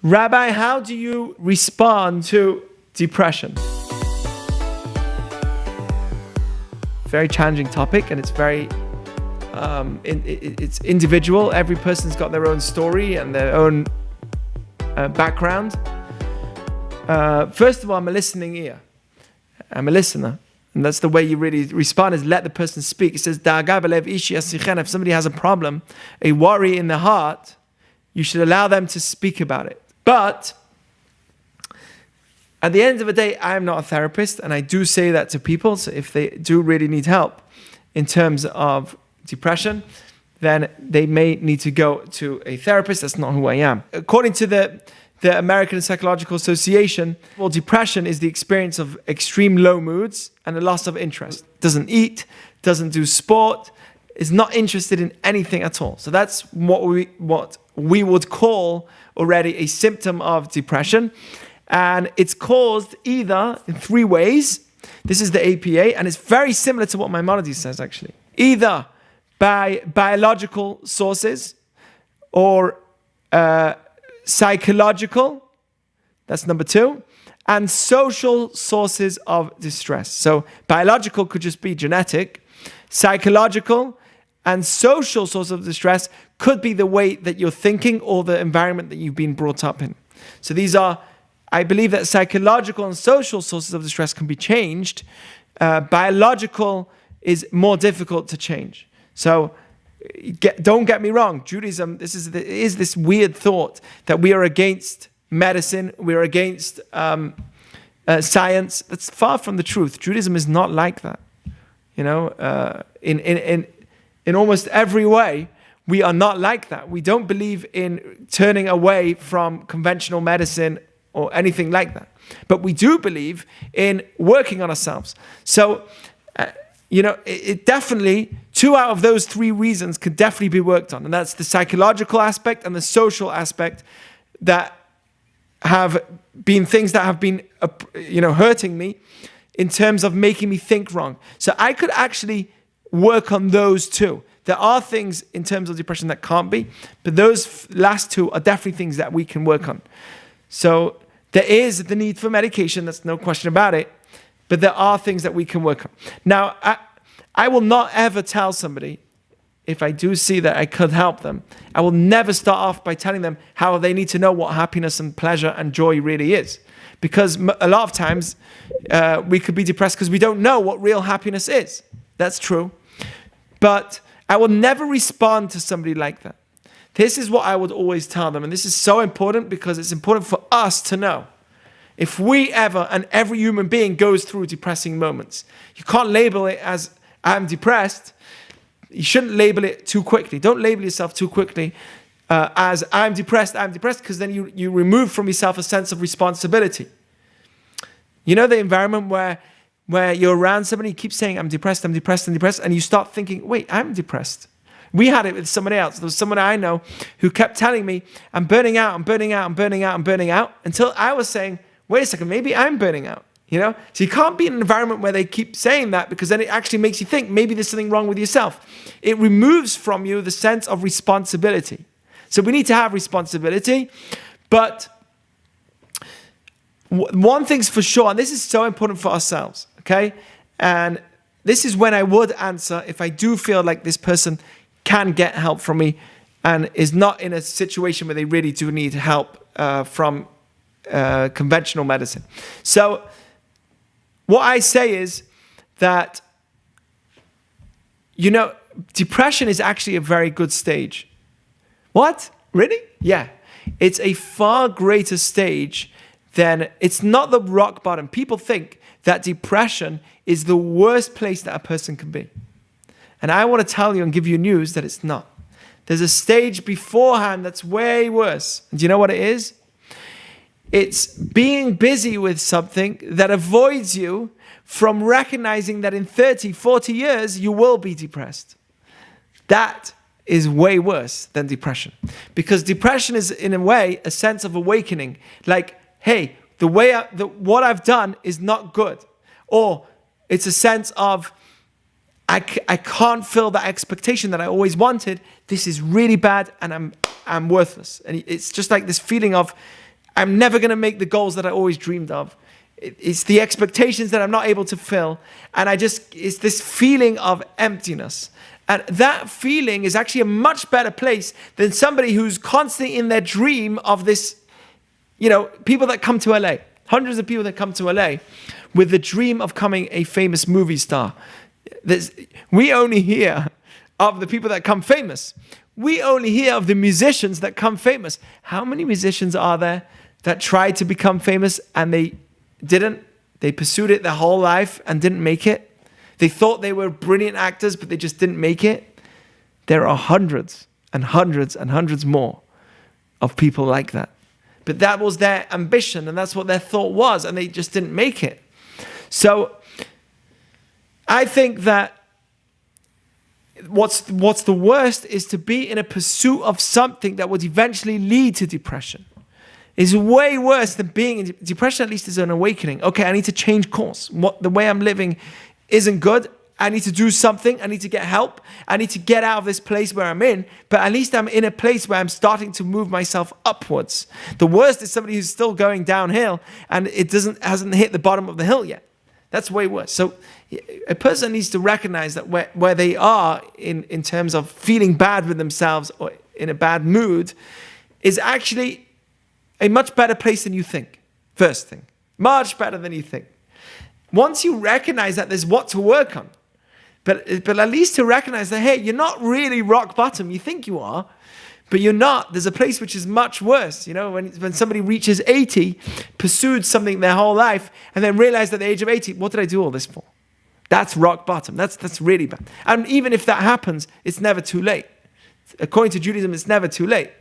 Rabbi, how do you respond to depression? Very challenging topic, and it's very it's individual. Every person's got their own story and their own background. First of all, I'm a listening ear. I'm a listener. And that's the way you really respond, is let the person speak. It says, if somebody has a problem, a worry in the heart, you should allow them to speak about it. But at the end of the day, I'm not a therapist, and I do say that to people. So if they do really need help in terms of depression, then they may need to go to a therapist. That's not who I am. According to the American Psychological Association, well, depression is the experience of extreme low moods and a loss of interest. Doesn't eat, doesn't do sport, is not interested in anything at all. So that's what we would call already a symptom of depression. And it's caused either in three ways. This is the APA, and it's very similar to what Maimonides says, actually. Either by biological sources or psychological, that's number two, and social sources of distress. So biological could just be genetic, psychological and social sources of distress could be the way that you're thinking or the environment that you've been brought up in. So these are, I believe that psychological and social sources of distress can be changed. Biological is more difficult to change. So don't get me wrong, Judaism, is this weird thought that we are against medicine, we're against science. That's far from the truth. Judaism is not like that. You know, in almost every way, we are not like that. We don't believe in turning away from conventional medicine or anything like that. But we do believe in working on ourselves. So, it definitely, two out of those three reasons could definitely be worked on. And that's the psychological aspect and the social aspect that have been things that have been, hurting me in terms of making me think wrong. So I could actually work on those two. There are things in terms of depression that can't be, but those last two are definitely things that we can work on. So there is the need for medication, that's no question about it, but there are things that we can work on. Now, I will not ever tell somebody, if I do see that I could help them, I will never start off by telling them how they need to know what happiness and pleasure and joy really is. Because a lot of times we could be depressed because we don't know what real happiness is. That's true. But I will never respond to somebody like that. This is what I would always tell them. And this is so important because it's important for us to know. If we ever, and every human being goes through depressing moments, you can't label it as I'm depressed. You shouldn't label it too quickly. Don't label yourself too quickly as I'm depressed, because then you remove from yourself a sense of responsibility. You know the environment where you're around somebody, you keep saying, I'm depressed, and you start thinking, wait, I'm depressed. We had it with somebody else. There was someone I know who kept telling me, I'm burning out, until I was saying, wait a second, maybe I'm burning out. So you can't be in an environment where they keep saying that, because then it actually makes you think maybe there's something wrong with yourself. It removes from you the sense of responsibility. So we need to have responsibility, but one thing's for sure, and this is so important for ourselves, okay? And this is when I would answer if I do feel like this person can get help from me and is not in a situation where they really do need help from conventional medicine. So what I say is that, depression is actually a very good stage. What? Really? Yeah. It's a far greater stage than, it's not the rock bottom. People think that depression is the worst place that a person can be. And I want to tell you and give you news that it's not. There's a stage beforehand that's way worse. And do you know what it is? It's being busy with something that avoids you from recognizing that in 30, 40 years, you will be depressed. That is way worse than depression. Because depression is, in a way, a sense of awakening. Like, hey, what I've done is not good. Or it's a sense of, I can't fill that expectation that I always wanted. This is really bad and I'm worthless. And it's just like this feeling of, I'm never going to make the goals that I always dreamed of. It's the expectations that I'm not able to fill. And it's this feeling of emptiness. And that feeling is actually a much better place than somebody who's constantly in their dream of this, people that come to LA, hundreds of people that come to LA with the dream of becoming a famous movie star. We only hear of the people that come famous. We only hear of the musicians that come famous. How many musicians are there that tried to become famous and they didn't? They pursued it their whole life and didn't make it. They thought they were brilliant actors, but they just didn't make it. There are hundreds and hundreds and hundreds more of people like that. But that was their ambition, and that's what their thought was, and they just didn't make it. So I think that what's the worst is to be in a pursuit of something that would eventually lead to depression. It's way worse than being in depression. At least is an awakening. Okay, I need to change course. The way I'm living isn't good. I need to do something. I need to get help. I need to get out of this place where I'm in. But at least I'm in a place where I'm starting to move myself upwards. The worst is somebody who's still going downhill and hasn't hit the bottom of the hill yet. That's way worse. So a person needs to recognize that where they are in terms of feeling bad with themselves or in a bad mood is actually a much better place than you think. First thing, much better than you think. Once you recognize that, there's what to work on. But at least to recognize that, hey, you're not really rock bottom. You think you are, but you're not. There's a place which is much worse. When somebody reaches 80, pursued something their whole life, and then realized at the age of 80, what did I do all this for? That's rock bottom. That's really bad. And even if that happens, it's never too late. According to Judaism, it's never too late.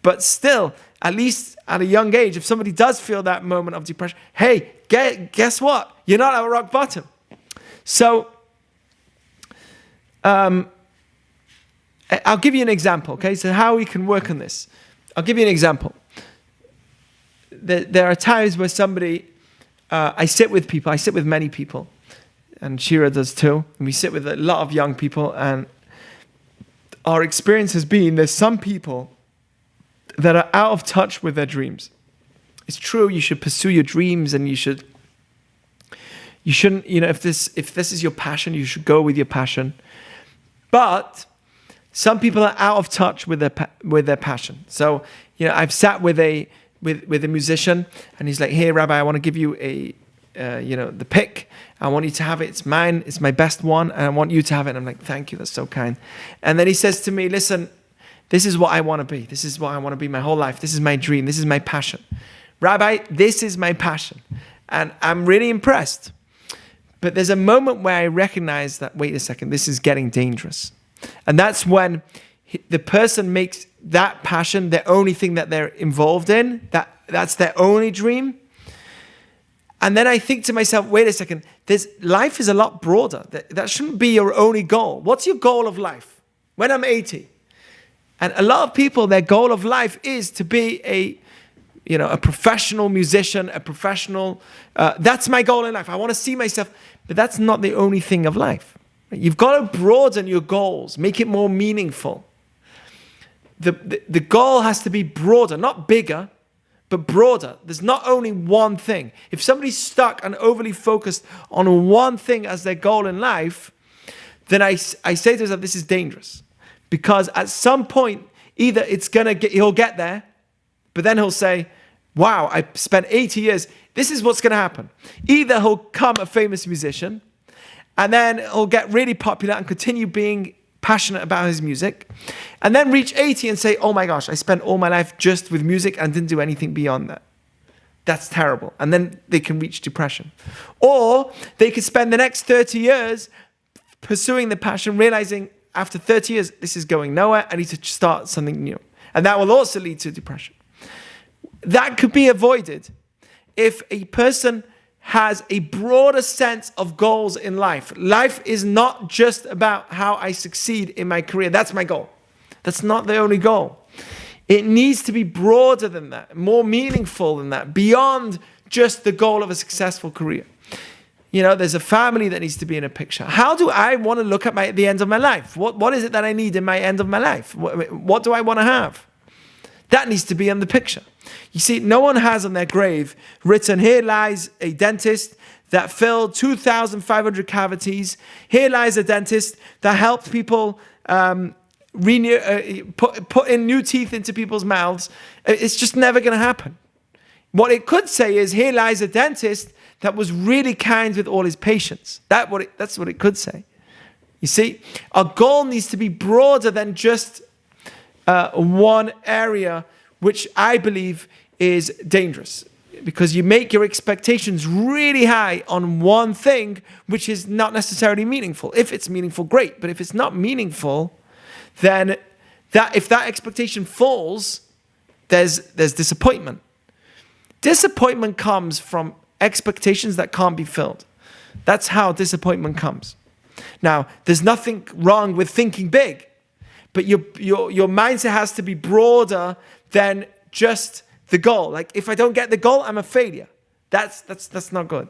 But still, at least at a young age, if somebody does feel that moment of depression, hey, guess what? You're not at rock bottom. So, I'll give you an example, okay? So how we can work on this. I'll give you an example. There are times where I sit with people, I sit with many people, and Shira does too, and we sit with a lot of young people, and our experience has been there's some people that are out of touch with their dreams. It's true, you should pursue your dreams, and you shouldn't, if this is your passion, you should go with your passion. But some people are out of touch with their passion. So, I've sat with a musician, and he's like, "Hey, Rabbi, I want to give you the pick. I want you to have it. It's mine. It's my best one, and I want you to have it." And I'm like, "Thank you. That's so kind." And then he says to me, "Listen, this is what I want to be. This is what I want to be my whole life. This is my dream. This is my passion. Rabbi, this is my passion." And I'm really impressed. But there's a moment where I recognize that, wait a second, this is getting dangerous. And that's when the person makes that passion the only thing that they're involved in, that's their only dream. And then I think to myself, wait a second, life is a lot broader. That shouldn't be your only goal. What's your goal of life? When I'm 80. And a lot of people, their goal of life is to be a professional musician, a professional, that's my goal in life. I want to see myself, but that's not the only thing of life. You've got to broaden your goals, make it more meaningful. The goal has to be broader, not bigger, but broader. There's not only one thing. If somebody's stuck and overly focused on one thing as their goal in life, then I say to myself, this is dangerous. Because at some point, either he'll get there, but then he'll say, wow, I spent 80 years. This is what's going to happen. Either he'll become a famous musician, and then he'll get really popular and continue being passionate about his music, and then reach 80 and say, oh my gosh, I spent all my life just with music and didn't do anything beyond that. That's terrible. And then they can reach depression. Or they could spend the next 30 years pursuing the passion, realizing after 30 years, this is going nowhere, I need to start something new. And that will also lead to depression. That could be avoided if a person has a broader sense of goals in life. Life is not just about how I succeed in my career. That's my goal. That's not the only goal. It needs to be broader than that, more meaningful than that, beyond just the goal of a successful career. There's a family that needs to be in a picture. How do I want to look at the end of my life? What is it that I need in my end of my life? What do I want to have? That needs to be in the picture. You see, no one has on their grave written, here lies a dentist that filled 2,500 cavities. Here lies a dentist that helped people put in new teeth into people's mouths. It's just never going to happen. What it could say is, here lies a dentist that was really kind with all his patients. That's what it could say. You see, our goal needs to be broader than just one area, which I believe is dangerous, because you make your expectations really high on one thing, which is not necessarily meaningful. If it's meaningful, great. But if it's not meaningful, then if that expectation falls, there's disappointment. Disappointment comes from expectations that can't be filled. That's how disappointment comes. Now, there's nothing wrong with thinking big, but your mindset has to be broader than just the goal. Like, if I don't get the goal, I'm a failure. That's not good.